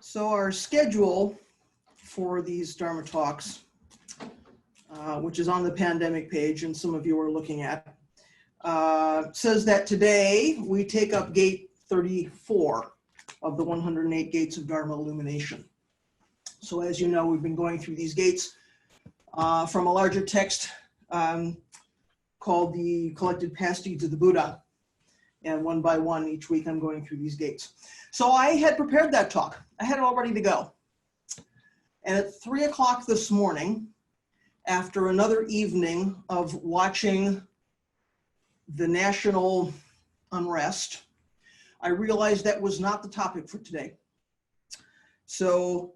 So our schedule for these Dharma talks, which is on the pandemic page and some of you are looking at, says that today we take up gate 34 of the 108 Gates of Dharma Illumination. So as you know, we've been going through these gates from a larger text called the Collected Past Deeds of the Buddha. And one by one, each week I'm going through these gates. So I had prepared that talk. I had it all ready to go. And at 3 o'clock this morning, after another evening of watching the national unrest, I realized that was not the topic for today. So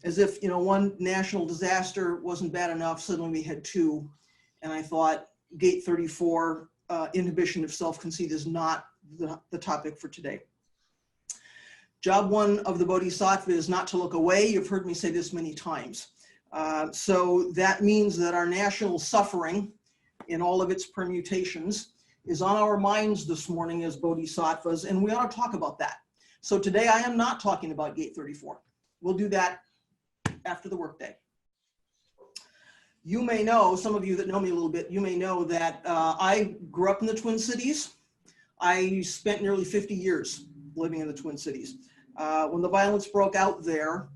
as if, one national disaster wasn't bad enough, suddenly we had two. And I thought gate 34, inhibition of self-conceit, is not the topic for today. Job one of the Bodhisattva is not to look away. You've heard me say this many times. So that means that our national suffering in all of its permutations is on our minds this morning as Bodhisattvas, and we ought to talk about that. So today I am not talking about gate 34. We'll do that after the workday. You may know, some of you that know me a little bit, you may know that I grew up in the Twin Cities. I spent nearly 50 years living in the Twin Cities. When the violence broke out there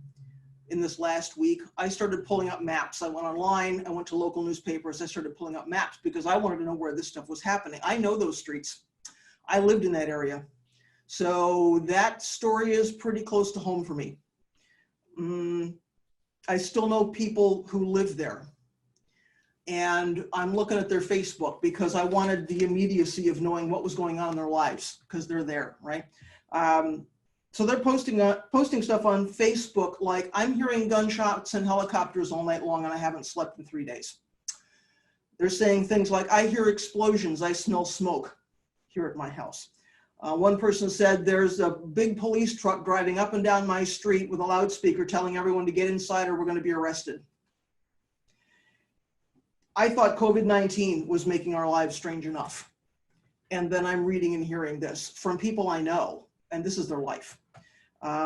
in this last week, I started pulling up maps. I went online, I went to local newspapers, I started pulling up maps because I wanted to know where this stuff was happening. I know those streets. I lived in that area. So that story is pretty close to home for me. I still know people who live there. And I'm looking at their Facebook because I wanted the immediacy of knowing what was going on in their lives because they're there, right? So they're posting stuff on Facebook like, I'm hearing gunshots and helicopters all night long and I haven't slept in 3 days. They're saying things like, I hear explosions, I smell smoke here at my house. One person said, there's a big police truck driving up and down my street with a loudspeaker telling everyone to get inside or we're going to be arrested. I thought COVID-19 was making our lives strange enough. And then I'm reading and hearing this from people I know, and this is their life.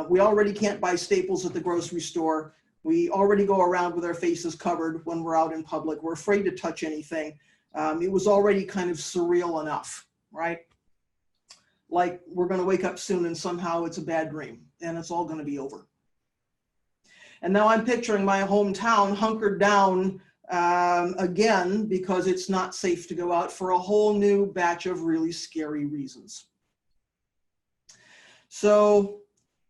We already can't buy staples at the grocery store. We already go around with our faces covered when we're out in public. We're afraid to touch anything. It was already kind of surreal enough, right? Like we're going to wake up soon and somehow it's a bad dream and it's all going to be over. And now I'm picturing my hometown hunkered down again, because it's not safe to go out for a whole new batch of really scary reasons. So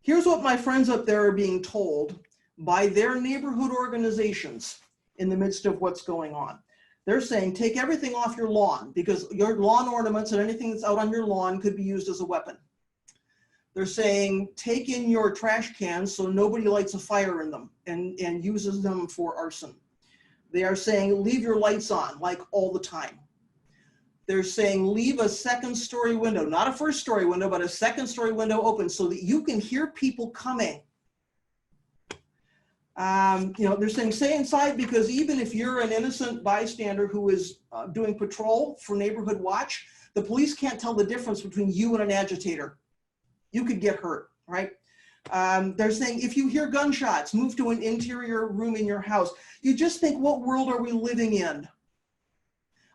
here's what my friends up there are being told by their neighborhood organizations in the midst of what's going on. They're saying, take everything off your lawn because your lawn ornaments and anything that's out on your lawn could be used as a weapon. They're saying, take in your trash cans so nobody lights a fire in them and uses them for arson. They are saying, leave your lights on, like all the time. They're saying, leave a second-story window, not a first-story window, but a second-story window open so that you can hear people coming. They're saying, stay inside because even if you're an innocent bystander who is doing patrol for neighborhood watch, the police can't tell the difference between you and an agitator. You could get hurt, right? They're saying, if you hear gunshots, move to an interior room in your house. You just think, what world are we living in?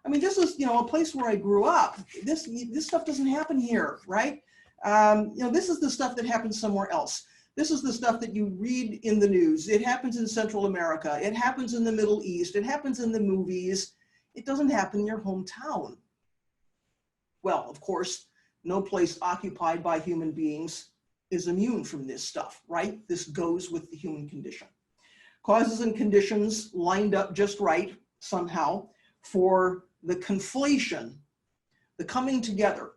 I mean, this is, a place where I grew up. This stuff doesn't happen here, right? This is the stuff that happens somewhere else. This is the stuff that you read in the news. It happens in Central America. It happens in the Middle East. It happens in the movies. It doesn't happen in your hometown. Well, of course, no place occupied by human beings is immune from this stuff, right? This goes with the human condition. Causes and conditions lined up just right somehow for the conflation, the coming together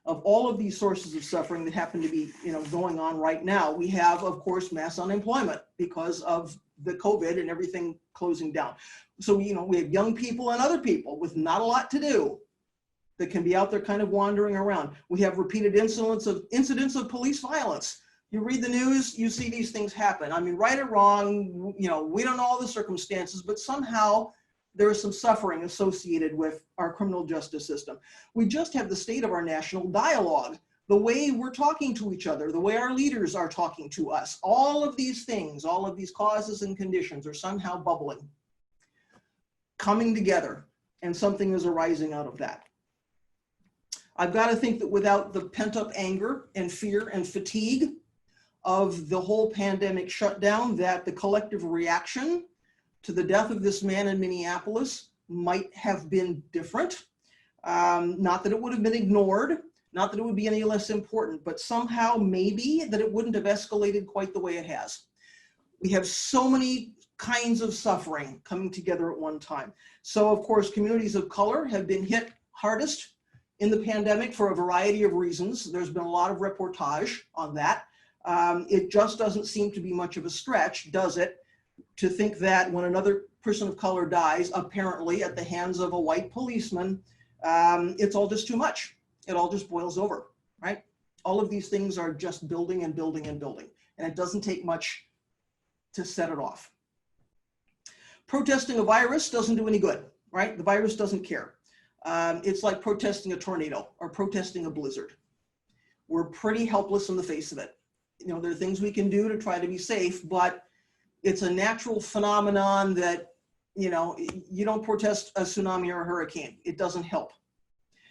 of all of these sources of suffering that happen to be, going on right now. We have, of course, mass unemployment because of the COVID and everything closing down. So, we have young people and other people with not a lot to do that can be out there kind of wandering around. We have repeated incidents of police violence. You read the news, you see these things happen. I mean, right or wrong, we don't know all the circumstances, but somehow there is some suffering associated with our criminal justice system. We just have the state of our national dialogue the way we're talking to each other, the way our leaders are talking to us, all of these things, all of these causes and conditions are somehow bubbling, coming together, and something is arising out of that. I've got to think that without the pent-up anger and fear and fatigue of the whole pandemic shutdown, that the collective reaction to the death of this man in Minneapolis might have been different. Not that it would have been ignored, not that it would be any less important, but somehow maybe that it wouldn't have escalated quite the way it has. We have so many kinds of suffering coming together at one time. So of course, communities of color have been hit hardest in the pandemic for a variety of reasons. There's been a lot of reportage on that. It just doesn't seem to be much of a stretch, does it, to think that when another person of color dies, apparently at the hands of a white policeman, it's all just too much. It all just boils over, right? All of these things are just building and building and building, and it doesn't take much to set it off. Protesting a virus doesn't do any good, right? The virus doesn't care. It's like protesting a tornado or protesting a blizzard. We're pretty helpless in the face of it. You know, there are things we can do to try to be safe, but it's a natural phenomenon that, you know, you don't protest a tsunami or a hurricane. It doesn't help.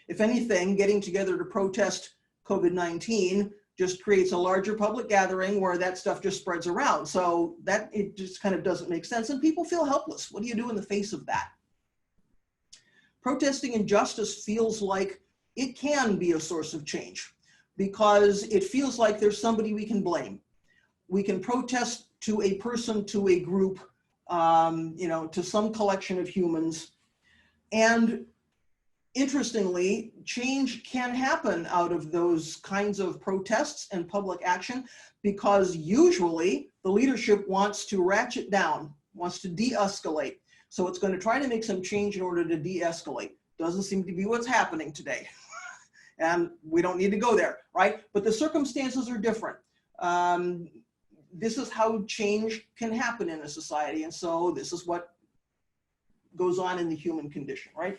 If anything, getting together to protest COVID-19 just creates a larger public gathering where that stuff just spreads around. So that it just kind of doesn't make sense, and people feel helpless. What do you do in the face of that? Protesting injustice feels like it can be a source of change because it feels like there's somebody we can blame. We can protest to a person, to a group, you know, to some collection of humans. And interestingly, change can happen out of those kinds of protests and public action because usually the leadership wants to ratchet down, wants to de-escalate. So it's going to try to make some change in order to de-escalate. Doesn't seem to be what's happening today. And we don't need to go there, right? But the circumstances are different. This is how change can happen in a society. And so this is what goes on in the human condition, right?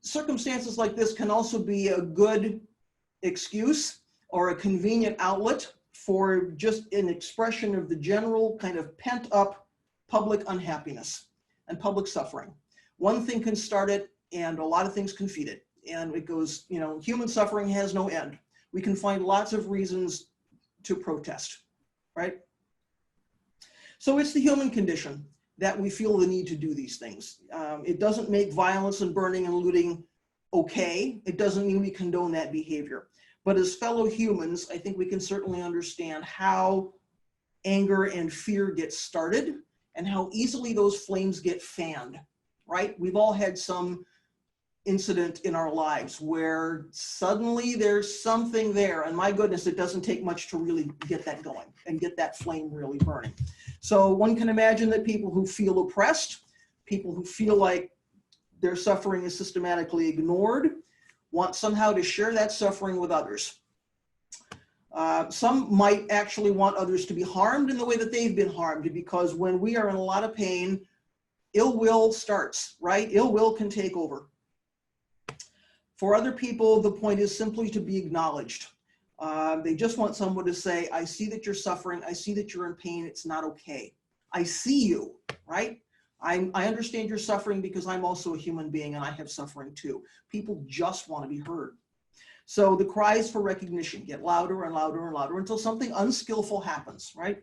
Circumstances like this can also be a good excuse or a convenient outlet for just an expression of the general kind of pent up public unhappiness and public suffering. One thing can start it and a lot of things can feed it. And it goes, you know, human suffering has no end. We can find lots of reasons to protest, right? So it's the human condition that we feel the need to do these things. It doesn't make violence and burning and looting okay. It doesn't mean we condone that behavior. But as fellow humans, I think we can certainly understand how anger and fear get started and how easily those flames get fanned, right? We've all had some incident in our lives where suddenly there's something there, and my goodness, it doesn't take much to really get that going and get that flame really burning. So one can imagine that people who feel oppressed, people who feel like their suffering is systematically ignored, want somehow to share that suffering with others. Some might actually want others to be harmed in the way that they've been harmed, because when we are in a lot of pain, ill will starts, right? Ill will can take over. For other people, the point is simply to be acknowledged. They just want someone to say, I see that you're suffering. I see that you're in pain. It's not okay. I see you, right? I understand you're suffering because I'm also a human being and I have suffering too. People just want to be heard. So the cries for recognition get louder and louder and louder until something unskillful happens, right?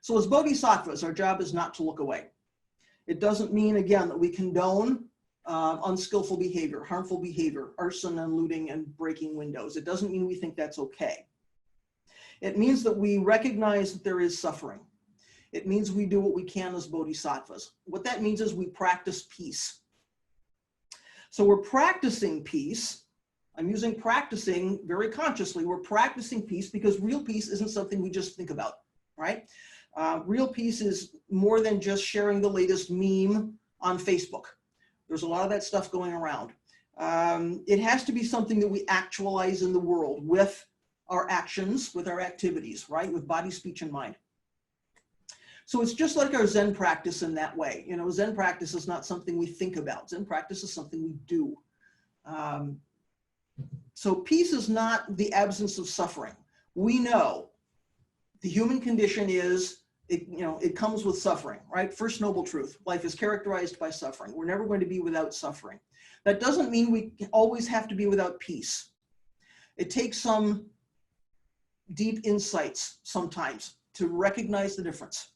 So as bodhisattvas, our job is not to look away. It doesn't mean, again, that we condone unskillful behavior, harmful behavior, arson and looting and breaking windows. It doesn't mean we think that's okay. It means that we recognize that there is suffering. It means we do what we can as bodhisattvas. What that means is we practice peace. So we're practicing peace. I'm using practicing very consciously. We're practicing peace because real peace isn't something we just think about, right? Real peace is more than just sharing the latest meme on Facebook. There's a lot of that stuff going around. It has to be something that we actualize in the world with our actions, with our activities, right? With body, speech, and mind. So it's just like our Zen practice in that way. You know, Zen practice is not something we think about. Zen practice is something we do. So peace is not the absence of suffering. We know the human condition is, it comes with suffering, right? First noble truth, life is characterized by suffering. We're never going to be without suffering. That doesn't mean we always have to be without peace. It takes some deep insights sometimes to recognize the difference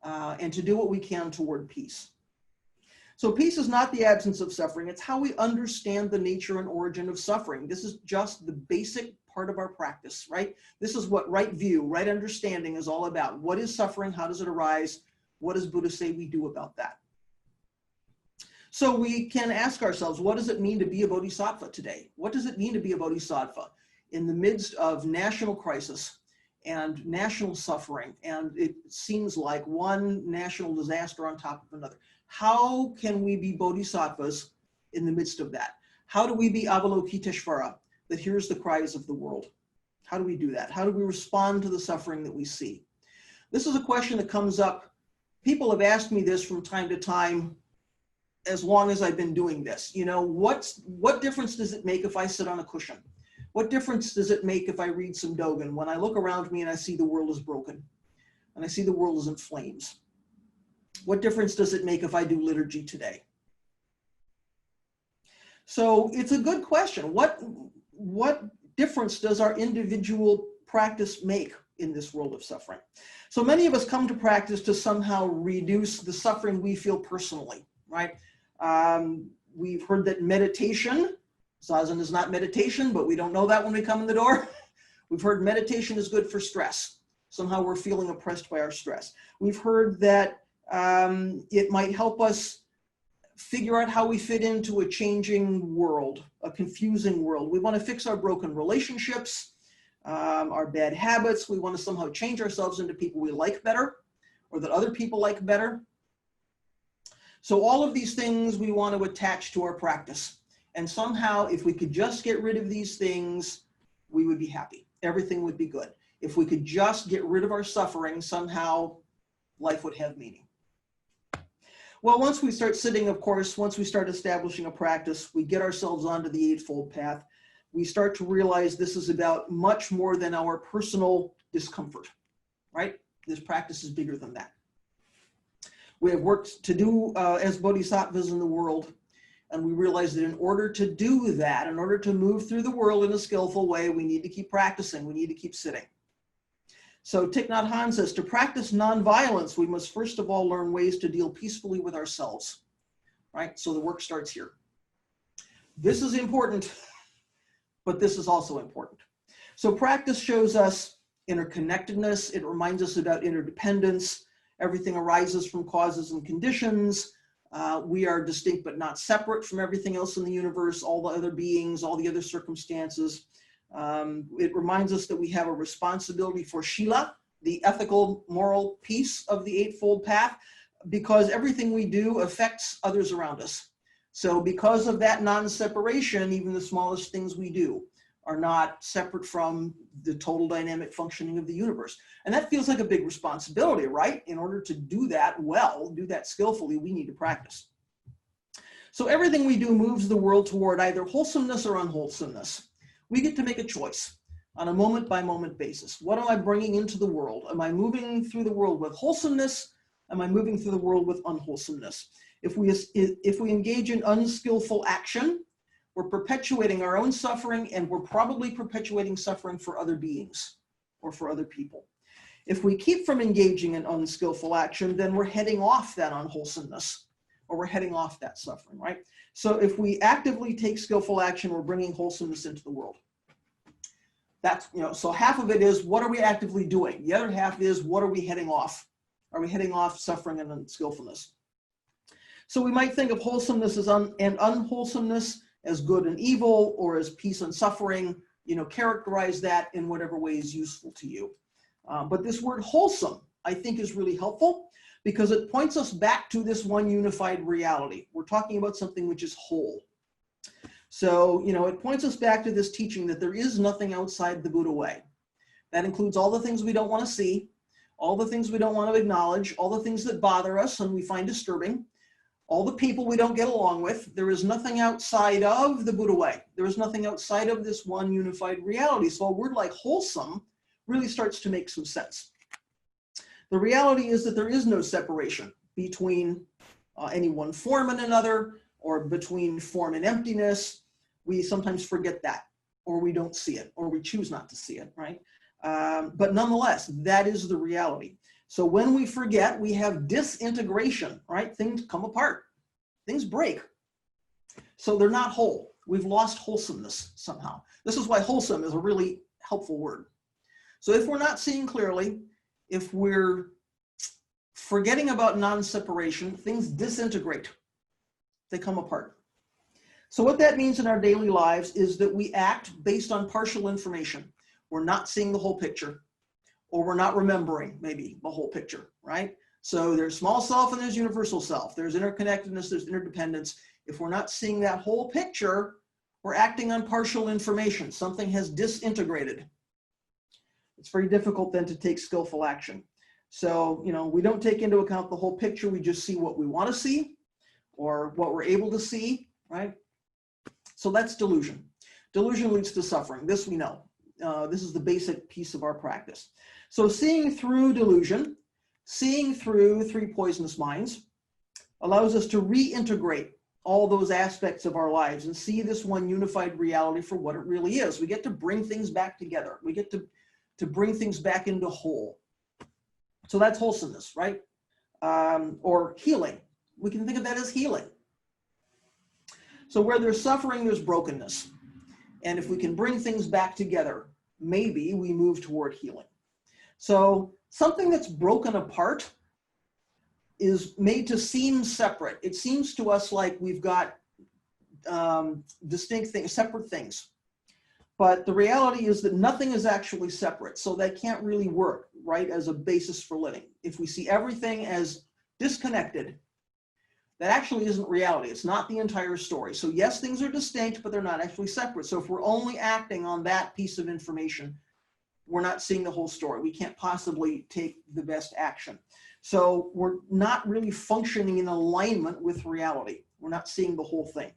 and to do what we can toward peace. So peace is not the absence of suffering. It's how we understand the nature and origin of suffering. This is just the basic part of our practice, right? This is what right view, right understanding is all about. What is suffering? How does it arise? What does Buddha say we do about that? So we can ask ourselves, what does it mean to be a bodhisattva today? What does it mean to be a bodhisattva in the midst of national crisis and national suffering? And it seems like one national disaster on top of another. How can we be bodhisattvas in the midst of that? How do we be Avalokiteshvara that hears the cries of the world? How do we do that? How do we respond to the suffering that we see? This is a question that comes up. People have asked me this from time to time as long as I've been doing this. You know, what difference does it make if I sit on a cushion? What difference does it make if I read some Dogen when I look around me and I see the world is broken and I see the world is in flames? What difference does it make if I do liturgy today? So it's a good question. What difference does our individual practice make in this world of suffering? So many of us come to practice to somehow reduce the suffering we feel personally, right? We've heard that meditation, Zazen is not meditation, but we don't know that when we come in the door. We've heard meditation is good for stress. Somehow we're feeling oppressed by our stress. We've heard that it might help us figure out how we fit into a changing world, a confusing world. We want to fix our broken relationships, our bad habits. We want to somehow change ourselves into people we like better or that other people like better. So all of these things we want to attach to our practice. And somehow, if we could just get rid of these things, we would be happy. Everything would be good. If we could just get rid of our suffering, somehow life would have meaning. Well, once we start sitting, of course, once we start establishing a practice, we get ourselves onto the Eightfold Path. We start to realize this is about much more than our personal discomfort, right? This practice is bigger than that. We have work to do as bodhisattvas in the world, and we realize that in order to do that, in order to move through the world in a skillful way, we need to keep practicing, we need to keep sitting. So Thich Nhat Hanh says, to practice nonviolence, we must first of all learn ways to deal peacefully with ourselves, right? So the work starts here. This is important, but this is also important. So practice shows us interconnectedness. It reminds us about interdependence. Everything arises from causes and conditions. We are distinct but not separate from everything else in the universe, all the other beings, all the other circumstances. It reminds us that we have a responsibility for Shila, the ethical, moral piece of the Eightfold Path, because everything we do affects others around us. So because of that non-separation, even the smallest things we do are not separate from the total dynamic functioning of the universe. And that feels like a big responsibility, right? In order to do that well, do that skillfully, we need to practice. So everything we do moves the world toward either wholesomeness or unwholesomeness. We get to make a choice on a moment-by-moment basis. What am I bringing into the world? Am I moving through the world with wholesomeness? Am I moving through the world with unwholesomeness? If we engage in unskillful action, we're perpetuating our own suffering, and we're probably perpetuating suffering for other beings or for other people. If we keep from engaging in unskillful action, then we're heading off that unwholesomeness, or we're heading off that suffering, right? So if we actively take skillful action, we're bringing wholesomeness into the world. That's, so half of it is, what are we actively doing? The other half is, what are we heading off? Are we heading off suffering and unskillfulness? So we might think of wholesomeness and unwholesomeness as good and evil, or as peace and suffering. Characterize that in whatever way is useful to you. But this word wholesome, I think, is really helpful because it points us back to this one unified reality. We're talking about something which is whole. So, it points us back to this teaching that there is nothing outside the Buddha way. That includes all the things we don't want to see, all the things we don't want to acknowledge, all the things that bother us and we find disturbing, all the people we don't get along with. There is nothing outside of the Buddha way. There is nothing outside of this one unified reality. So a word like wholesome really starts to make some sense. The reality is that there is no separation between any one form and another, or between form and emptiness. We sometimes forget that, or we don't see it, or we choose not to see it, right? But nonetheless, that is the reality. So when we forget, we have disintegration, right? Things come apart, things break. So they're not whole. We've lost wholesomeness somehow. This is why wholesome is a really helpful word. So if we're not seeing clearly, if we're forgetting about non-separation, things disintegrate. They come apart. So what that means in our daily lives is that we act based on partial information. We're not seeing the whole picture, or we're not remembering maybe the whole picture, right? So there's small self and there's universal self. There's interconnectedness, there's interdependence. If we're not seeing that whole picture, we're acting on partial information. Something has disintegrated. It's very difficult then to take skillful action. So, we don't take into account the whole picture. We just see what we want to see or what we're able to see, right? So that's delusion. Delusion leads to suffering. This we know. This is the basic piece of our practice. So seeing through delusion, seeing through three poisonous minds, allows us to reintegrate all those aspects of our lives and see this one unified reality for what it really is. We get to bring things back together. We get to bring things back into whole. So that's wholesomeness, right? Or healing. We can think of that as healing. So where there's suffering, there's brokenness. And if we can bring things back together, maybe we move toward healing. So something that's broken apart is made to seem separate. It seems to us like we've got distinct things, separate things. But the reality is that nothing is actually separate. So that can't really work, right, as a basis for living. If we see everything as disconnected, that actually isn't reality. It's not the entire story. So yes, things are distinct, but they're not actually separate. So if we're only acting on that piece of information, we're not seeing the whole story. We can't possibly take the best action. So we're not really functioning in alignment with reality. We're not seeing the whole thing.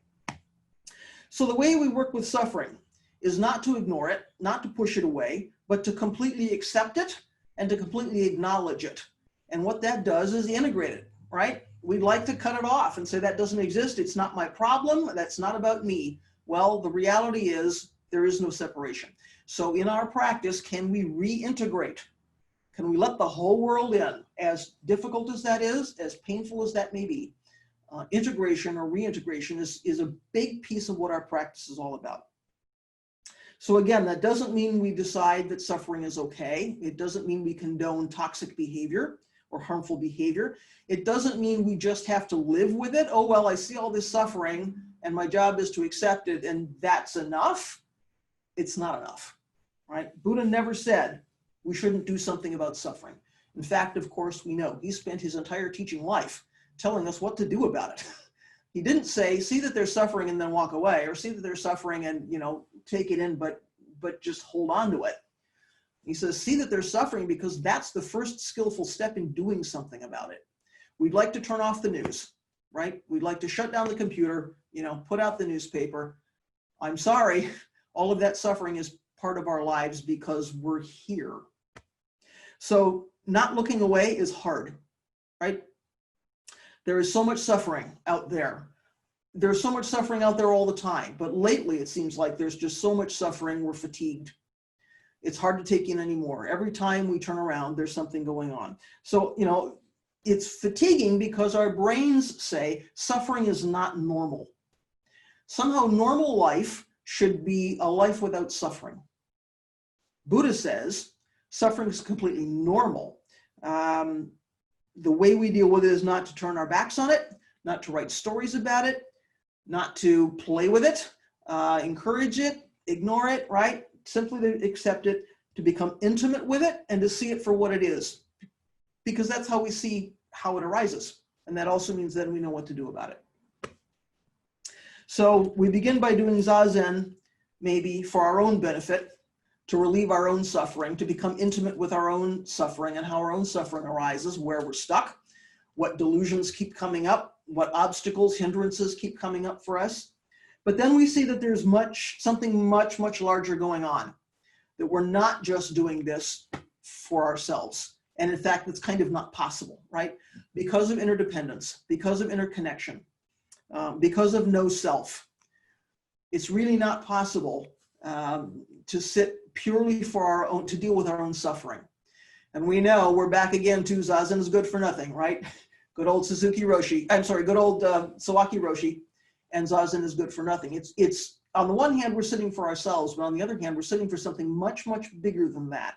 So the way we work with suffering is not to ignore it, not to push it away, but to completely accept it and to completely acknowledge it. And what that does is integrate it, right? We'd like to cut it off and say that doesn't exist. It's not my problem. That's not about me. Well, the reality is there is no separation. So in our practice, can we reintegrate? Can we let the whole world in? As difficult as that is, as painful as that may be, integration or reintegration is a big piece of what our practice is all about. So again, that doesn't mean we decide that suffering is okay. It doesn't mean we condone toxic behavior or harmful behavior. It doesn't mean we just have to live with it. Oh, well, I see all this suffering and my job is to accept it and that's enough. It's not enough, right? Buddha never said we shouldn't do something about suffering. In fact, of course, we know he spent his entire teaching life telling us what to do about it. He didn't say, see that they're suffering and then walk away, or see that they're suffering and, take it in, but just hold on to it. He says, see that they're suffering because that's the first skillful step in doing something about it. We'd like to turn off the news, right? We'd like to shut down the computer, put out the newspaper. I'm sorry, all of that suffering is part of our lives because we're here. So not looking away is hard, right? There is so much suffering out there. There's so much suffering out there all the time, but lately it seems like there's just so much suffering, we're fatigued. It's hard to take in anymore. Every time we turn around, there's something going on. So, it's fatiguing because our brains say suffering is not normal. Somehow normal life should be a life without suffering. Buddha says suffering is completely normal. The way we deal with it is not to turn our backs on it, not to write stories about it, not to play with it, encourage it, ignore it, right? Simply to accept it, to become intimate with it, and to see it for what it is. Because that's how we see how it arises. And that also means that we know what to do about it. So we begin by doing Zazen, maybe for our own benefit, to relieve our own suffering, to become intimate with our own suffering and how our own suffering arises, where we're stuck, what delusions keep coming up, what obstacles, hindrances keep coming up for us. But then we see that there's something much, much larger going on, that we're not just doing this for ourselves. And in fact, it's kind of not possible, right? Because of interdependence, because of interconnection, because of no self, it's really not possible to sit purely for our own, to deal with our own suffering. And we know we're back again to Zazen is good for nothing, right? Good old Sawaki Roshi, and Zazen is good for nothing. It's on the one hand, we're sitting for ourselves, but on the other hand, we're sitting for something much, much bigger than that.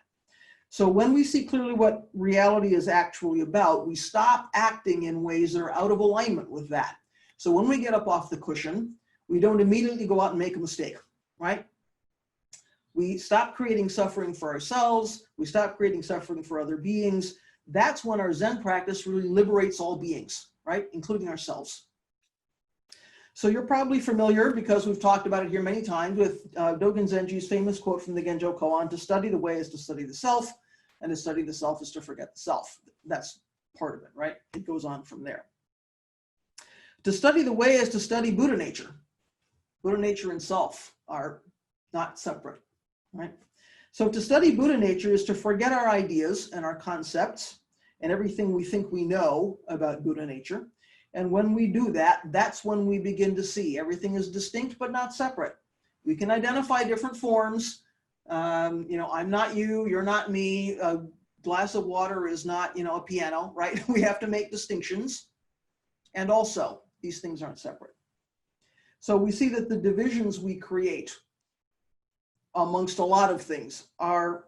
So when we see clearly what reality is actually about, we stop acting in ways that are out of alignment with that. So when we get up off the cushion, we don't immediately go out and make a mistake, right? We stop creating suffering for ourselves. We stop creating suffering for other beings. That's when our Zen practice really liberates all beings, right? Including ourselves. So you're probably familiar, because we've talked about it here many times, with Dogen Zenji's famous quote from the Genjo Koan: to study the way is to study the self, and to study the self is to forget the self. That's part of it, right? It goes on from there. To study the way is to study Buddha nature. Buddha nature and self are not separate, right? So to study Buddha nature is to forget our ideas and our concepts and everything we think we know about Buddha nature. And when we do that, that's when we begin to see everything is distinct but not separate. We can identify different forms. I'm not you, you're not me. A glass of water is not, a piano, right? We have to make distinctions. And also, these things aren't separate. So we see that the divisions we create amongst a lot of things are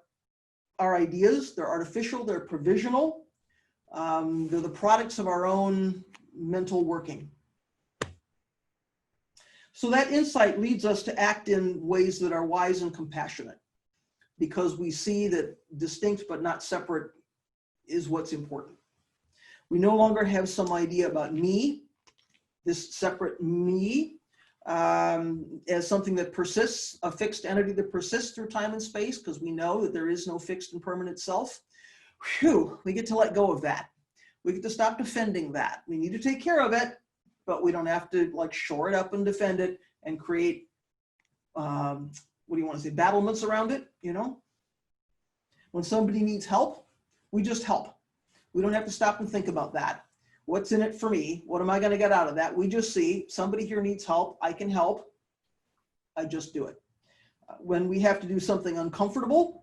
our ideas. They're artificial, they're provisional. They're the products of our own mental working. So that insight leads us to act in ways that are wise and compassionate, because we see that distinct but not separate is what's important. We no longer have some idea about me, this separate me, as something that persists, a fixed entity that persists through time and space, because we know that there is no fixed and permanent self. Whew, we get to let go of that. We get to stop defending that. We need to take care of it, but we don't have to shore it up and defend it and create, battlements around it, When somebody needs help, we just help. We don't have to stop and think about that. What's in it for me? What am I going to get out of that? We just see somebody here needs help. I can help. I just do it. When we have to do something uncomfortable,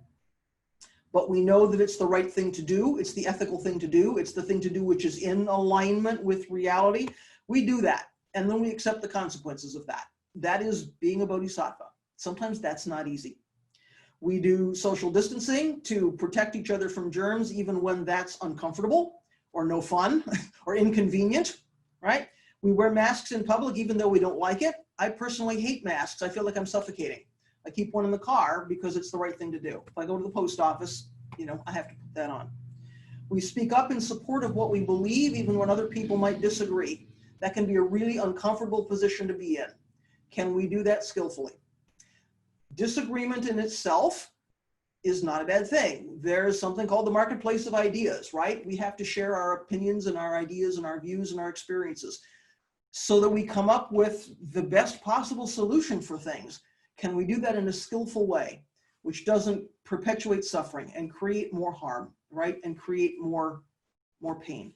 but we know that it's the right thing to do, it's the ethical thing to do, it's the thing to do which is in alignment with reality, we do that. And then we accept the consequences of that. That is being a bodhisattva. Sometimes that's not easy. We do social distancing to protect each other from germs, even when that's uncomfortable or no fun or inconvenient, right? We wear masks in public even though we don't like it. I personally hate masks. I feel like I'm suffocating. I keep one in the car because it's the right thing to do. If I go to the post office, I have to put that on. We speak up in support of what we believe, even when other people might disagree. That can be a really uncomfortable position to be in. Can we do that skillfully? Disagreement in itself is not a bad thing. There's something called the marketplace of ideas, right? We have to share our opinions and our ideas and our views and our experiences so that we come up with the best possible solution for things. Can we do that in a skillful way, which doesn't perpetuate suffering and create more harm, right? And create more pain.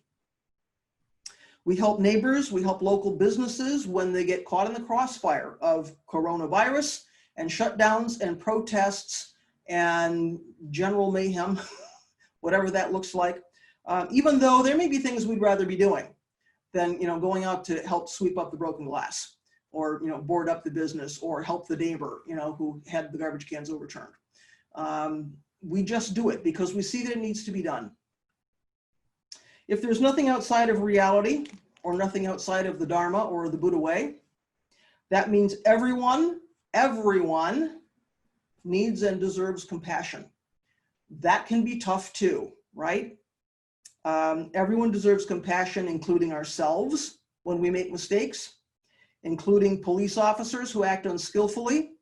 We help neighbors, we help local businesses when they get caught in the crossfire of coronavirus and shutdowns and protests and general mayhem, whatever that looks like. Even though there may be things we'd rather be doing than going out to help sweep up the broken glass, or board up the business, or help the neighbor who had the garbage cans overturned. We just do it because we see that it needs to be done. If there's nothing outside of reality, or nothing outside of the Dharma or the Buddha way, that means everyone needs and deserves compassion. That can be tough too, right? Everyone deserves compassion, including ourselves when we make mistakes, including police officers who act unskillfully,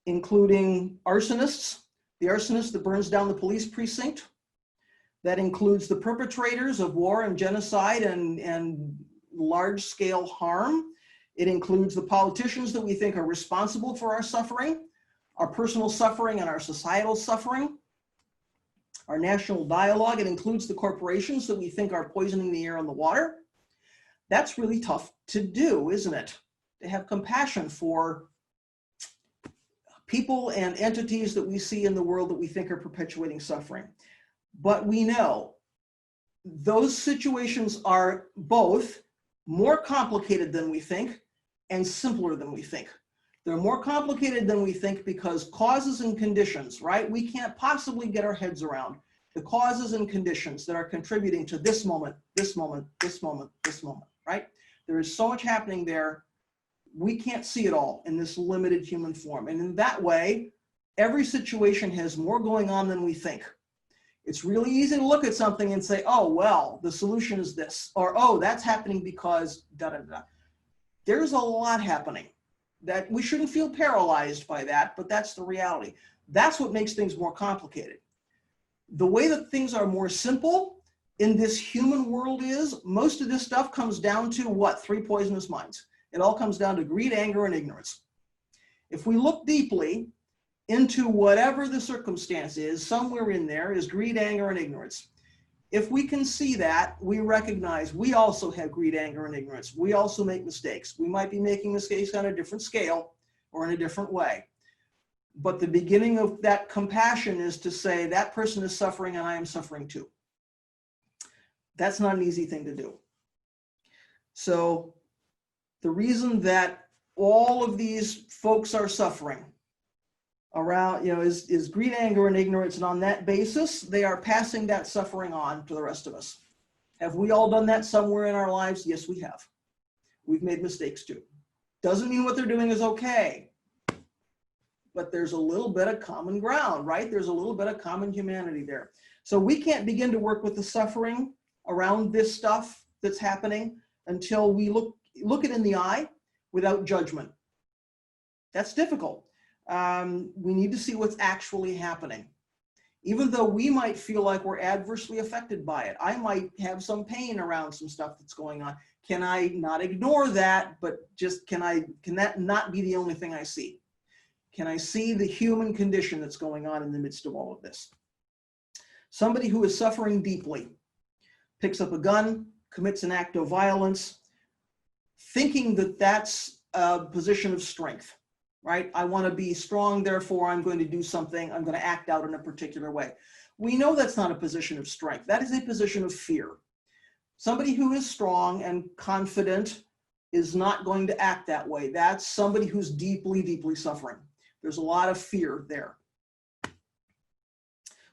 including arsonists, the arsonist that burns down the police precinct. That includes the perpetrators of war and genocide and large-scale harm. It includes the politicians that we think are responsible for our suffering, our personal suffering and our societal suffering, our national dialogue. It includes the corporations that we think are poisoning the air and the water. That's really tough to do, isn't it? To have compassion for people and entities that we see in the world that we think are perpetuating suffering. But we know those situations are both more complicated than we think and simpler than we think. They're more complicated than we think because causes and conditions, right? We can't possibly get our heads around the causes and conditions that are contributing to this moment, this moment, this moment, this moment, right? There is so much happening there. We can't see it all in this limited human form. And in that way, every situation has more going on than we think. It's really easy to look at something and say, oh, well, the solution is this, or, oh, that's happening because da-da-da. There's a lot happening that we shouldn't feel paralyzed by that, but that's the reality. That's what makes things more complicated. The way that things are more simple in this human world is most of this stuff comes down to what? 3 poisonous minds. It all comes down to greed, anger, and ignorance. If we look deeply into whatever the circumstance is, somewhere in there is greed, anger, and ignorance. If we can see that, we recognize we also have greed, anger, and ignorance. We also make mistakes. We might be making mistakes on a different scale or in a different way. But the beginning of that compassion is to say that person is suffering and I am suffering too. That's not an easy thing to do. So the reason that all of these folks are suffering around, is greed, anger, and ignorance. And on that basis, they are passing that suffering on to the rest of us. Have we all done that somewhere in our lives? Yes, we have. We've made mistakes too. Doesn't mean what they're doing is okay. But there's a little bit of common ground, right? There's a little bit of common humanity there. So we can't begin to work with the suffering around this stuff that's happening until we look it in the eye without judgment. That's difficult. We need to see what's actually happening. Even though we might feel like we're adversely affected by it, I might have some pain around some stuff that's going on. Can I not ignore that, but just can that not be the only thing I see? Can I see the human condition that's going on in the midst of all of this? Somebody who is suffering deeply picks up a gun, commits an act of violence, thinking that that's a position of strength, right? I want to be strong, therefore I'm going to do something, I'm going to act out in a particular way. We know that's not a position of strength. That is a position of fear. Somebody who is strong and confident is not going to act that way. That's somebody who's deeply, deeply suffering. There's a lot of fear there.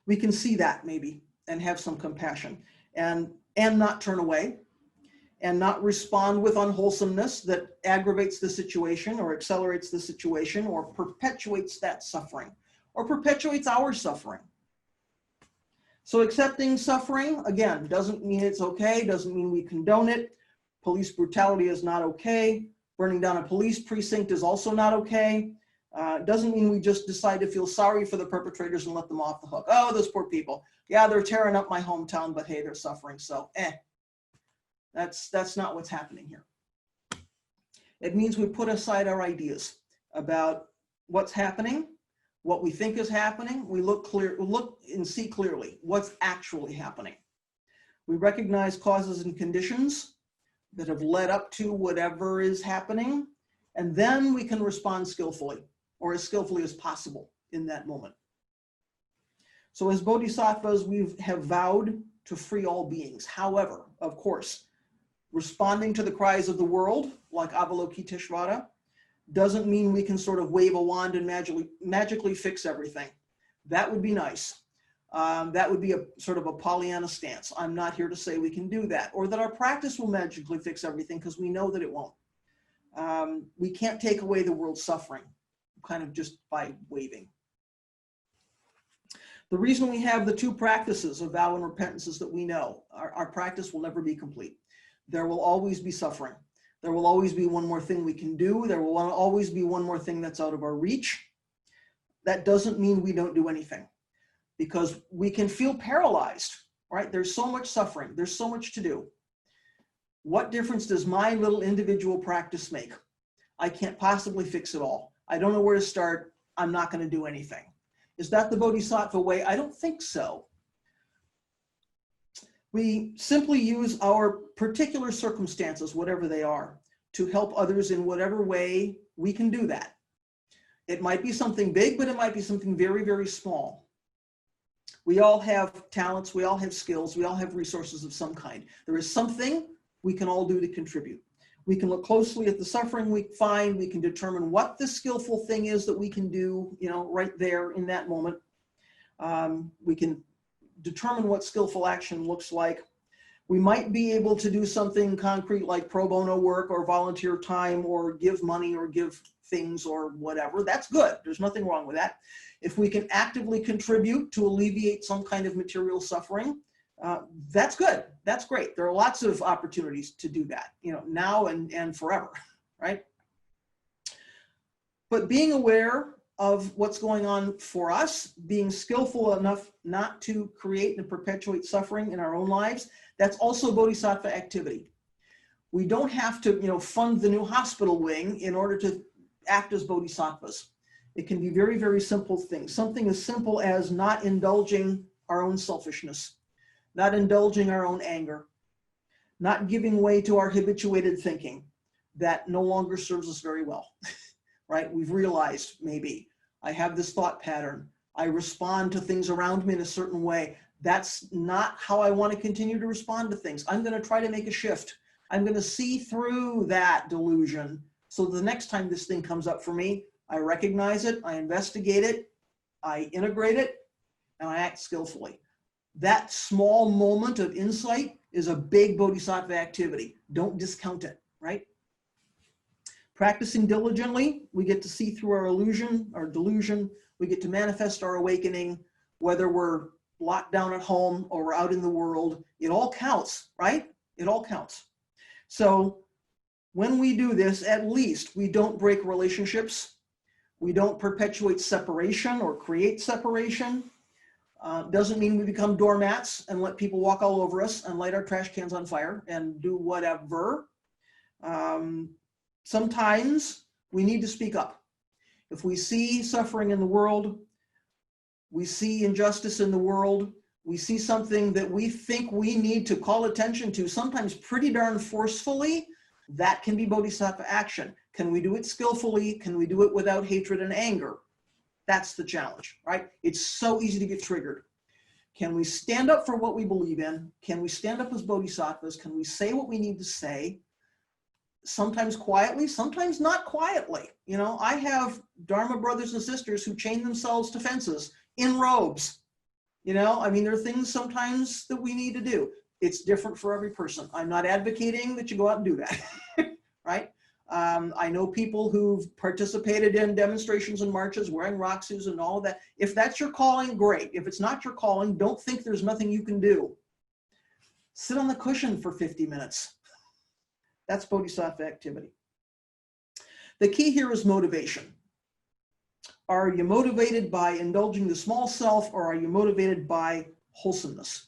We can see that maybe and have some compassion and not turn away and not respond with unwholesomeness that aggravates the situation or accelerates the situation or perpetuates that suffering or perpetuates our suffering. So accepting suffering, again, doesn't mean it's okay, doesn't mean we condone it. Police brutality is not okay. Burning down a police precinct is also not okay. Doesn't mean we just decide to feel sorry for the perpetrators and let them off the hook. Oh, those poor people. Yeah, they're tearing up my hometown, but hey, they're suffering, so That's not what's happening here. It means we put aside our ideas about what's happening, what we think is happening. We look and see clearly what's actually happening. We recognize causes and conditions that have led up to whatever is happening, and then we can respond skillfully, or as skillfully as possible in that moment. So as Bodhisattvas, we have vowed to free all beings. However, of course, responding to the cries of the world, like Avalokiteshvara, doesn't mean we can sort of wave a wand and magically fix everything. That would be nice. That would be a sort of a Pollyanna stance. I'm not here to say we can do that, or that our practice will magically fix everything, because we know that it won't. We can't take away the world's suffering, kind of just by waving. The reason we have the 2 practices of vow and repentance is that we know our practice will never be complete. There will always be suffering. There will always be one more thing we can do. There will always be one more thing that's out of our reach. That doesn't mean we don't do anything, because we can feel paralyzed, right? There's so much suffering. There's so much to do. What difference does my little individual practice make? I can't possibly fix it all. I don't know where to start. I'm not going to do anything. Is that the Bodhisattva way? I don't think so. We simply use our particular circumstances, whatever they are, to help others in whatever way we can do that. It might be something big, but it might be something very, very small. We all have talents, we all have skills, we all have resources of some kind. There is something we can all do to contribute. We can look closely at the suffering we find, we can determine what the skillful thing is that we can do, right there in that moment. We can determine what skillful action looks like. We might be able to do something concrete like pro bono work or volunteer time or give money or give things or whatever. That's good. There's nothing wrong with that. If we can actively contribute to alleviate some kind of material suffering, that's good. That's great. There are lots of opportunities to do that, now and forever, right? But being aware of what's going on for us, being skillful enough not to create and perpetuate suffering in our own lives, that's also Bodhisattva activity. We don't have to, fund the new hospital wing in order to act as Bodhisattvas. It can be very, very simple things. Something as simple as not indulging our own selfishness, not indulging our own anger, not giving way to our habituated thinking that no longer serves us very well, right? We've realized maybe I have this thought pattern. I respond to things around me in a certain way. That's not how I want to continue to respond to things. I'm going to try to make a shift. I'm going to see through that delusion. So the next time this thing comes up for me, I recognize it, I investigate it, I integrate it, and I act skillfully. That small moment of insight is a big Bodhisattva activity. Don't discount it, right? Practicing diligently, we get to see through our illusion, our delusion. We get to manifest our awakening, whether we're locked down at home or we're out in the world. It all counts, right? It all counts. So when we do this, at least we don't break relationships. We don't perpetuate separation or create separation. Doesn't mean we become doormats and let people walk all over us and light our trash cans on fire and do whatever. Sometimes we need to speak up. If we see suffering in the world, we see injustice in the world, we see something that we think we need to call attention to, sometimes pretty darn forcefully, that can be Bodhisattva action. Can we do it skillfully? Can we do it without hatred and anger? That's the challenge, right? It's so easy to get triggered. Can we stand up for what we believe in? Can we stand up as Bodhisattvas? Can we say what we need to say? Sometimes quietly, sometimes not quietly. I have Dharma brothers and sisters who chain themselves to fences in robes. There are things sometimes that we need to do. It's different for every person. I'm not advocating that you go out and do that, right? I know people who've participated in demonstrations and marches wearing roxus and all of that. If that's your calling, great. If it's not your calling, don't think there's nothing you can do. Sit on the cushion for 50 minutes. That's Bodhisattva activity. The key here is motivation. Are you motivated by indulging the small self, or are you motivated by wholesomeness?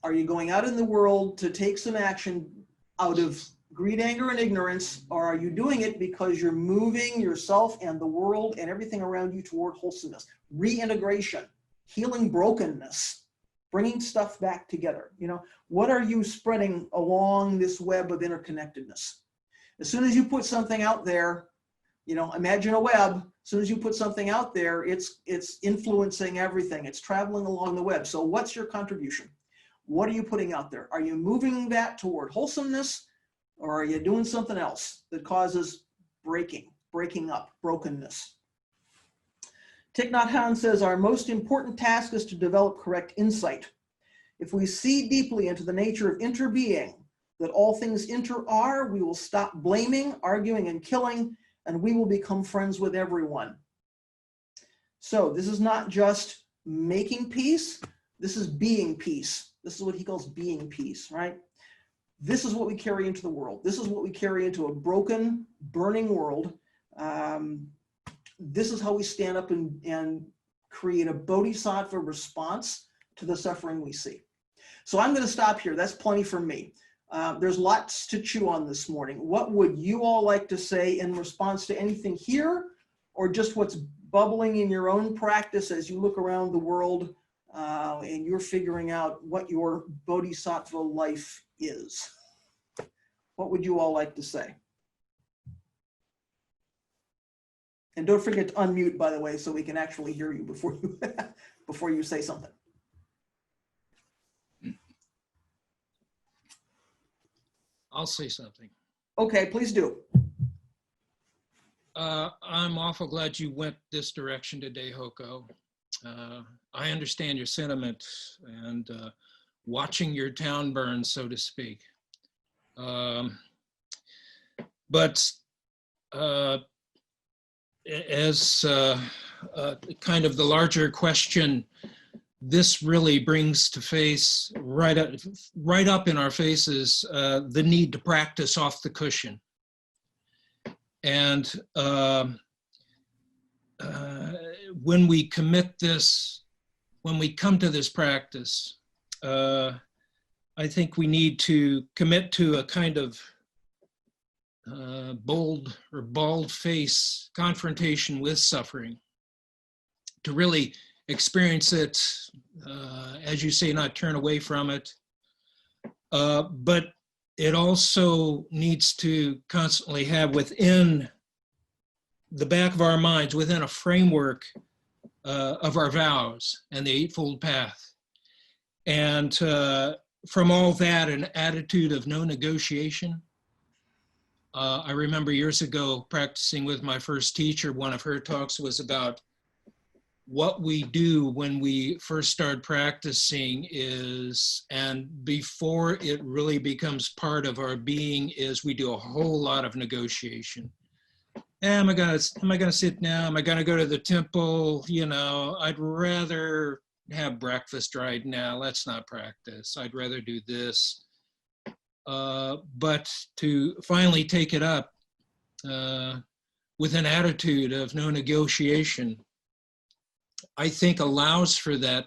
Are you going out in the world to take some action out of greed, anger, and ignorance, or are you doing it because you're moving yourself and the world and everything around you toward wholesomeness, reintegration, healing brokenness, bringing stuff back together? What are you spreading along this web of interconnectedness? As soon as you put something out there, imagine a web. As soon as you put something out there, it's influencing everything. It's traveling along the web. So what's your contribution? What are you putting out there? Are you moving that toward wholesomeness, or are you doing something else that causes breaking up, brokenness? Thich Nhat Hanh says, our most important task is to develop correct insight. If we see deeply into the nature of interbeing, that all things inter are, we will stop blaming, arguing, and killing, and we will become friends with everyone. So this is not just making peace, this is being peace. This is what he calls being peace, right? This is what we carry into the world. This is what we carry into a broken, burning world. This is how we stand up and create a bodhisattva response to the suffering we see. So I'm going to stop here. That's plenty from me. There's lots to chew on this morning. What would you all like to say in response to anything here, or just what's bubbling in your own practice as you look around the world and you're figuring out what your Bodhisattva life is? What would you all like to say? And don't forget to unmute, by the way, so we can actually hear you before you, before you say something. I'll say something. Okay, please do. I'm awful glad you went this direction today, Hoko. I understand your sentiment and watching your town burn, so to speak. But as kind of the larger question, this really brings to face right up in our faces the need to practice off the cushion. And when we commit this, when we come to this practice, I think we need to commit to a kind of bold or bald face confrontation with suffering, to really experience it, as you say, not turn away from it. But it also needs to constantly have within the back of our minds, within a framework of our vows and the Eightfold Path. And from all that, an attitude of no negotiation. I remember years ago practicing with my first teacher, one of her talks was about what we do when we first start practicing is, and before it really becomes part of our being, is we do a whole lot of negotiation. Am I gonna sit now? Am I gonna go to the temple? You know, I'd rather have breakfast right now. Let's not practice. I'd rather do this. But to finally take it up with an attitude of no negotiation, I think allows for that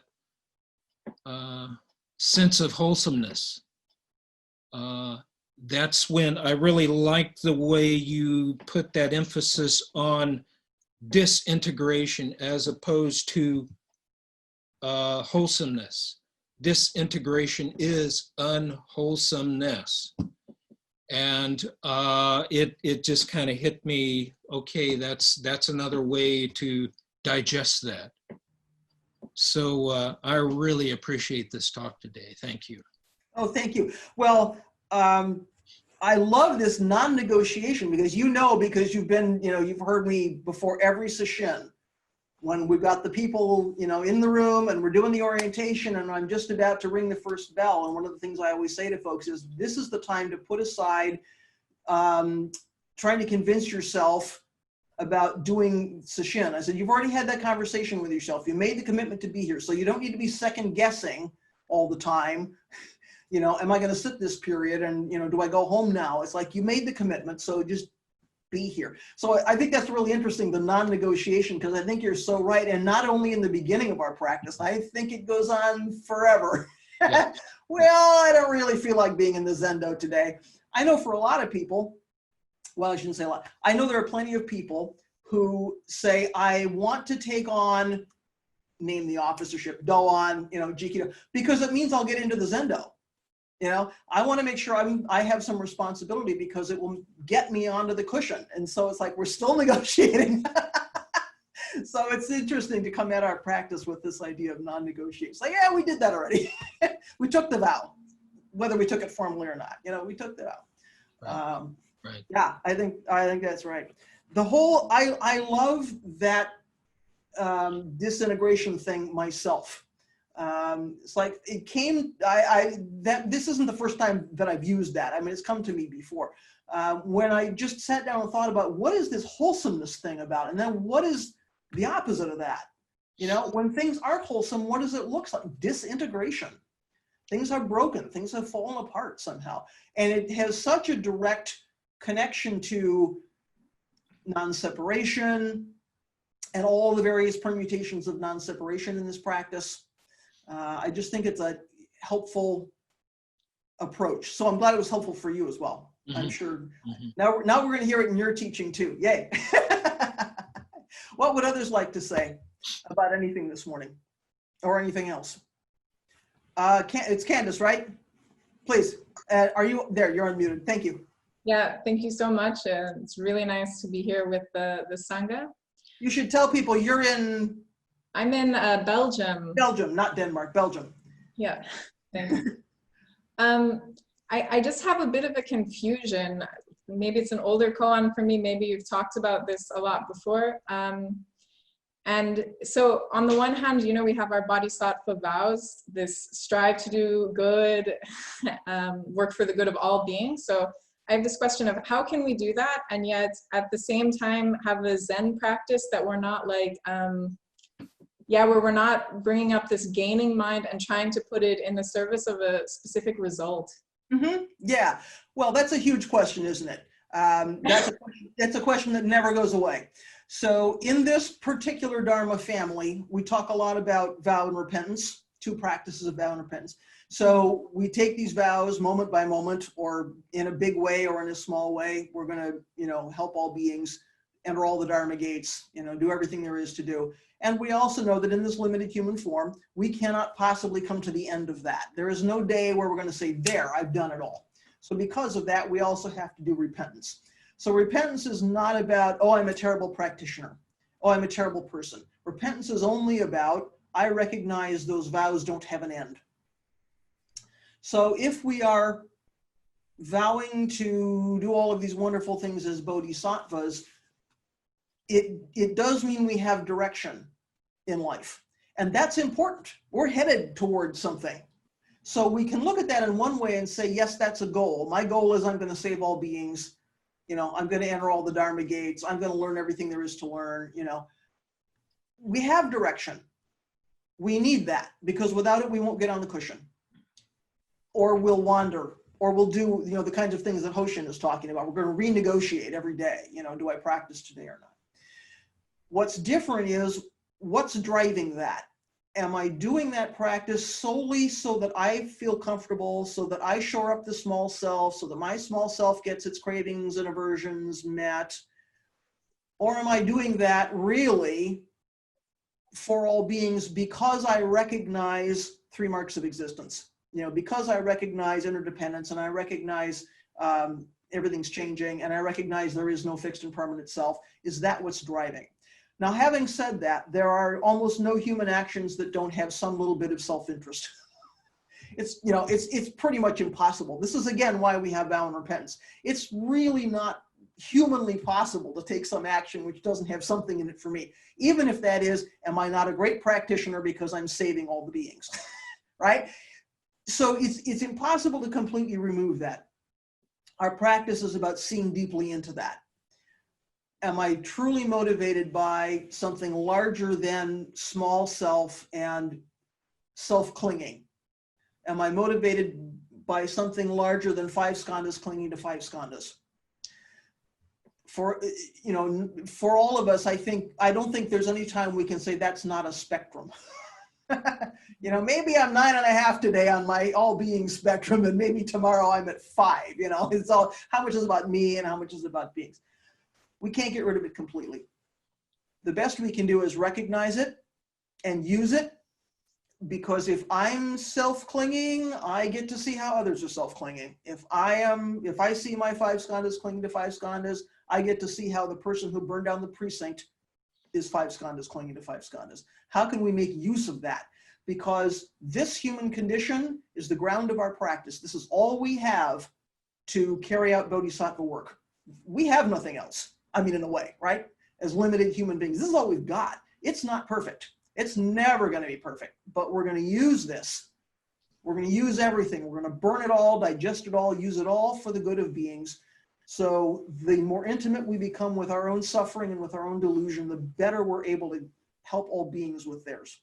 sense of wholesomeness. That's when I really like the way you put that emphasis on disintegration as opposed to wholesomeness. Disintegration is unwholesomeness. And it just kind of hit me, okay, that's another way to digest that. So I really appreciate this talk today. Thank you. Oh, thank you. Well, I love this non-negotiation because because you've been, you've heard me before every session when we've got the people, in the room and we're doing the orientation and I'm just about to ring the first bell. And one of the things I always say to folks is this is the time to put aside trying to convince yourself about doing session. I said, you've already had that conversation with yourself. You made the commitment to be here. So you don't need to be second guessing all the time. Am I going to sit this period and, do I go home now? It's like you made the commitment. So just be here. So I think that's really interesting, the non-negotiation, because I think you're so right. And not only in the beginning of our practice, I think it goes on forever. Yeah. Well, I don't really feel like being in the Zendo today. I know for a lot of people, well, I shouldn't say a lot. I know there are plenty of people who say, I want to take on, name the officership, Doan, Jikido, because it means I'll get into the Zendo. I want to make sure I have some responsibility because it will get me onto the cushion. And so it's like, we're still negotiating. So it's interesting to come at our practice with this idea of non-negotiation. It's like, yeah, we did that already. We took the vow, whether we took it formally or not, we took the vow. Right. Yeah, I think that's right. The whole, I love that disintegration thing myself. It's like it came, this isn't the first time that I've used that. I mean, it's come to me before. When I just sat down and thought about what is this wholesomeness thing about? And then what is the opposite of that? When things aren't wholesome, what does it look like? Disintegration. Things are broken, things have fallen apart somehow. And it has such a direct connection to non-separation and all the various permutations of non-separation in this practice. I just think it's a helpful approach. So I'm glad it was helpful for you as well. I'm sure. Now we're going to hear it in your teaching too. Yay. What would others like to say about anything this morning or anything else? It's Candace, right? Please. Are you there? You're unmuted. Thank you. Yeah, thank you so much. It's really nice to be here with the Sangha. You should tell people you're in... I'm in Belgium. Belgium, not Denmark, Belgium. Yeah, thanks. I just have a bit of a confusion. Maybe it's an older koan for me. Maybe you've talked about this a lot before. And so on the one hand, you know, we have our Bodhisattva vows, this strive to do good, work for the good of all beings. So I have this question of how can we do that and yet at the same time have a Zen practice that we're not like, where we're not bringing up this gaining mind and trying to put it in the service of a specific result. Yeah, well, that's a huge question, isn't it? That's a question that never goes away. So in this particular Dharma family, we talk a lot about vow and repentance, two practices of vow and repentance. So we take these vows moment by moment, or in a big way or in a small way. We're going to, you know, help all beings, enter all the Dharma gates, you know, do everything there is to do. And we also know that in this limited human form, we cannot possibly come to the end of that. There is no day where we're going to say, there, I've done it all. So because of that, we also have to do repentance. So repentance is not about, oh, I'm a terrible practitioner. Oh, I'm a terrible person. Repentance is only about, I recognize those vows don't have an end. So if we are vowing to do all of these wonderful things as bodhisattvas, it does mean we have direction in life. And that's important. We're headed towards something. So we can look at that in one way and say, yes, that's a goal. My goal is I'm going to save all beings. You know, I'm going to enter all the Dharma gates. I'm going to learn everything there is to learn. You know, we have direction. We need that because without it, we won't get on the cushion, or we'll wander, or we'll do, you know, the kinds of things that Hoshin is talking about. We're going to renegotiate every day. You know, do I practice today or not? What's different is what's driving that. Am I doing that practice solely so that I feel comfortable, so that I shore up the small self, so that my small self gets its cravings and aversions met? Or am I doing that really for all beings because I recognize three marks of existence? You know, because I recognize interdependence and I recognize everything's changing and I recognize there is no fixed and permanent self. Is that what's driving? Now, having said that, there are almost no human actions that don't have some little bit of self-interest. It's, you know, it's pretty much impossible. This is, again, why we have vow and repentance. It's really not humanly possible to take some action which doesn't have something in it for me, even if that is, am I not a great practitioner because I'm saving all the beings, right? So it's impossible to completely remove that. Our practice is about seeing deeply into that. Am I truly motivated by something larger than small self and self-clinging? Am I motivated by something larger than five skandhas clinging to five skandhas? For, you know, for all of us, I don't think there's any time we can say that's not a spectrum. You know, maybe I'm 9.5 today on my all being spectrum, and maybe tomorrow I'm at 5, you know, it's all, how much is about me and how much is about beings? We can't get rid of it completely. The best we can do is recognize it and use it, because if I'm self-clinging, I get to see how others are self-clinging. If I see my five skandhas clinging to five skandhas, I get to see how the person who burned down the precinct is five skandhas clinging to five skandhas. How can we make use of that? Because this human condition is the ground of our practice. This is all we have to carry out bodhisattva work. We have nothing else. I mean, in a way, right? As limited human beings, this is all we've got. It's not perfect. It's never going to be perfect, but we're going to use this. We're going to use everything. We're going to burn it all, digest it all, use it all for the good of beings. So the more intimate we become with our own suffering and with our own delusion, the better we're able to help all beings with theirs.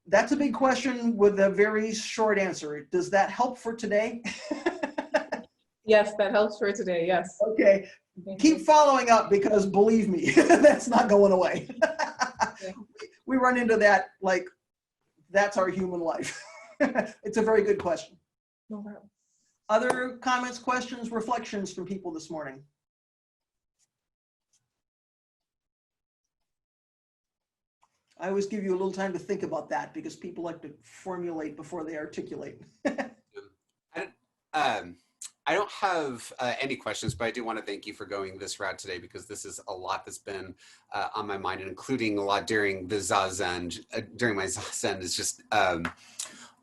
That's a big question with a very short answer. Does that help for today? Yes, that helps for today, yes. Okay. Keep following up, because believe me, that's not going away. Yeah. We run into that, like, that's our human life. It's a very good question. No problem. Other comments, questions, reflections from people this morning? I always give you a little time to think about that because people like to formulate before they articulate. I don't have any questions, but I do want to thank you for going this route today, because this is a lot that's been on my mind, and including a lot during the Zazen, during my Zazen, is just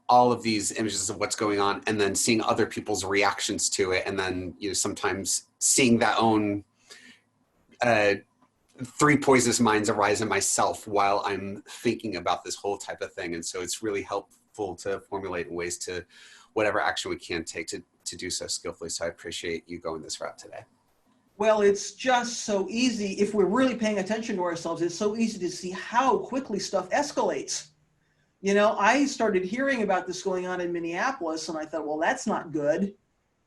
all of these images of what's going on, and then seeing other people's reactions to it, and then, you know, sometimes seeing that own three poisonous minds arise in myself while I'm thinking about this whole type of thing. And so it's really helpful to formulate ways to whatever action we can take to do so skillfully. So I appreciate you going this route today. Well, it's just so easy. If we're really paying attention to ourselves, it's so easy to see how quickly stuff escalates. You know, I started hearing about this going on in Minneapolis, and I thought, well, that's not good.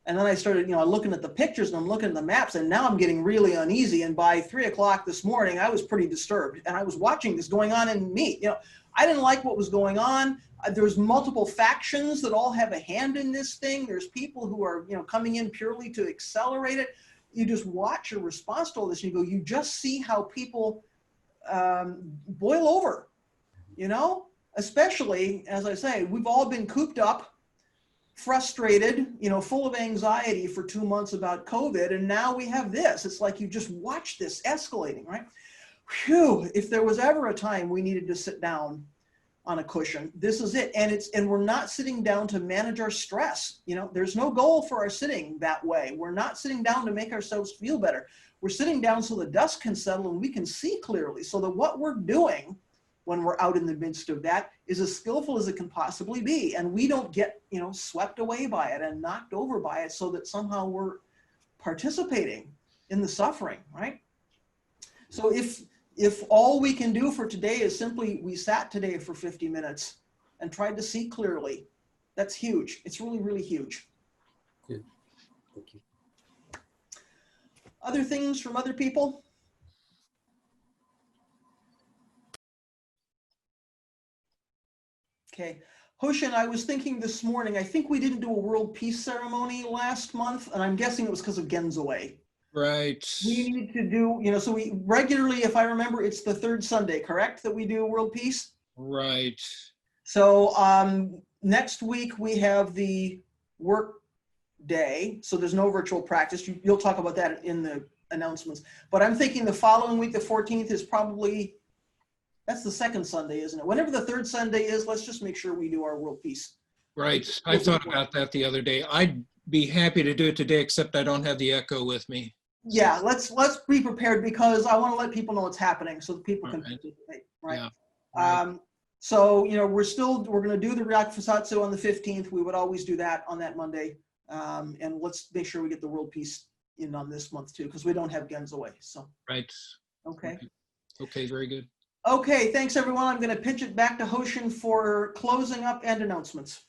And then I started, you know, looking at the pictures and I'm looking at the maps, and now I'm getting really uneasy. And by 3 o'clock this morning, I was pretty disturbed, and I was watching this going on in me. You know, I didn't like what was going on. There's multiple factions that all have a hand in this thing. There's people who are, you know, coming in purely to accelerate it. You just watch your response to all this and you go, you just see how people boil over, you know, especially, as I say, we've all been cooped up, frustrated, you know, full of anxiety for 2 months about COVID. And now we have this. It's like you just watch this escalating, right? Phew, if there was ever a time we needed to sit down on a cushion, this is it. And we're not sitting down to manage our stress. You know, there's no goal for our sitting that way. We're not sitting down to make ourselves feel better. We're sitting down so the dust can settle and we can see clearly, so that what we're doing when we're out in the midst of that is as skillful as it can possibly be. And we don't get, you know, swept away by it and knocked over by it, so that somehow we're participating in the suffering, right? So if all we can do for today is simply, we sat today for 50 minutes and tried to see clearly, that's huge. It's really, really huge. Good. Thank you. Other things from other people? Okay. Hoshin, I was thinking this morning, I think we didn't do a world peace ceremony last month, and I'm guessing it was because of Genzaway. Right. We need to do, you know, so we regularly, if I remember, it's the third Sunday, correct, that we do world peace? Right. So next week we have the work day, so there's no virtual practice. You'll talk about that in the announcements. But I'm thinking the following week, the 14th, is probably, that's the second Sunday, isn't it? Whenever the third Sunday is, let's just make sure we do our world peace. Right. I thought about that the other day. I'd be happy to do it today, except I don't have the echo with me. Yeah, let's be prepared, because I want to let people know what's happening so that people can participate, right? Yeah. Right. So, you know, we're going to do the Ryakusatsu on the 15th. We would always do that on that Monday. And let's make sure we get the world peace in on this month too, because we don't have Genzaway. So, Right. okay. Okay, very good. Okay, thanks everyone. I'm going to pitch it back to Hoshin for closing up and announcements.